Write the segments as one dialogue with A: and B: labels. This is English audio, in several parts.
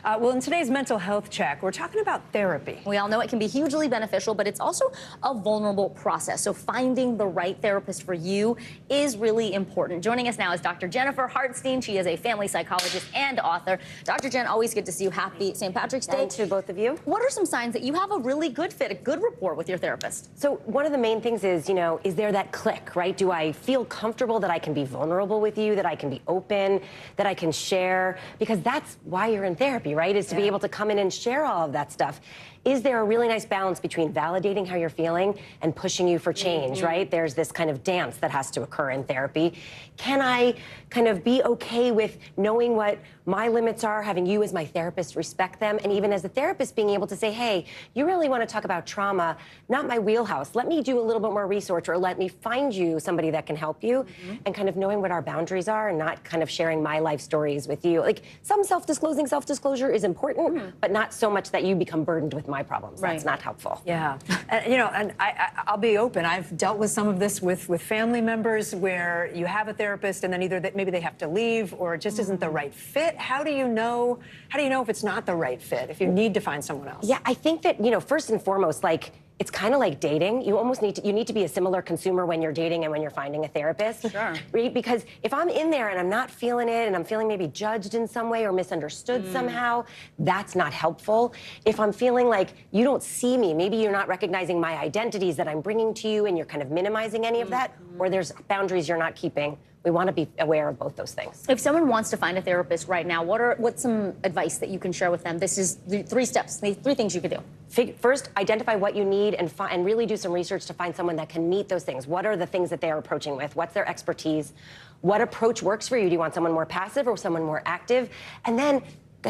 A: Well, in today's mental health check, we're talking about therapy.
B: We all know it can be hugely beneficial, but it's also a vulnerable process. So finding the right therapist for you is really important. Joining us now is Dr. Jennifer Hartstein. She is a family psychologist and author. Dr. Jen, always good to see you. Happy St. Patrick's Day.
C: And to both of you.
B: What are some signs that you have a really good fit, a good rapport with your therapist?
C: So one of the main things is, is there that click, right? Do I feel comfortable that I can be vulnerable with you, that I can be open, that I can share? Because that's why you're in therapy, right? Is to be able to come in and share all of that stuff. Is there a really nice balance between validating how you're feeling and pushing you for change, right? There's this kind of dance that has to occur in therapy. Can I kind of be okay with knowing what my limits are, having you as my therapist respect them, and even as a therapist being able to say, hey, you really want to talk about trauma, not my wheelhouse. Let me do a little bit more research, or let me find you somebody that can help you, and kind of knowing what our boundaries are and not kind of sharing my life stories with you. Like, some self-disclosure is important, but not so much that you become burdened with my problems. That's not helpful.
A: Yeah. And I'll be open. I've dealt with some of this with family members where you have a therapist and then either maybe they have to leave or it just isn't the right fit. How do you know if it's not the right fit, if you need to find someone else?
C: Yeah, I think that, first and foremost, like, it's kind of like dating. You almost need to be a similar consumer when you're dating and when you're finding a therapist.
B: Sure.
C: Right? Because if I'm in there and I'm not feeling it and I'm feeling maybe judged in some way or misunderstood somehow, that's not helpful. If I'm feeling like you don't see me, maybe you're not recognizing my identities that I'm bringing to you and you're kind of minimizing any of that, or there's boundaries you're not keeping. We want to be aware of both those things.
B: If someone wants to find a therapist right now, what's some advice that you can share with them? This is the 3 steps, the 3 things you could do.
C: First, identify what you need and really do some research to find someone that can meet those things. What are the things that they are approaching with? What's their expertise? What approach works for you? Do you want someone more passive or someone more active? And then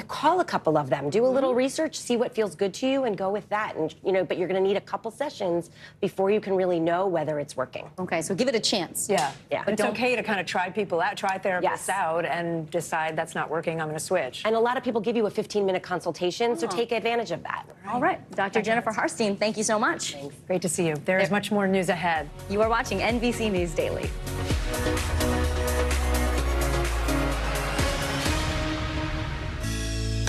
C: call a couple of them, do a little research, see what feels good to you, and go with that. And but you're going to need a couple sessions before you can really know whether it's working.
B: Okay, so give it a chance.
A: Yeah.
C: But
A: it's okay to kind of try people out, try therapists out, and decide that's not working, I'm going to switch.
C: And a lot of people give you a 15-minute consultation, so take advantage of that.
B: All right, Dr. Jennifer Hartstein, thank you so much.
C: Thanks.
A: Great to see you. There is much more news ahead.
B: You are watching NBC News Daily.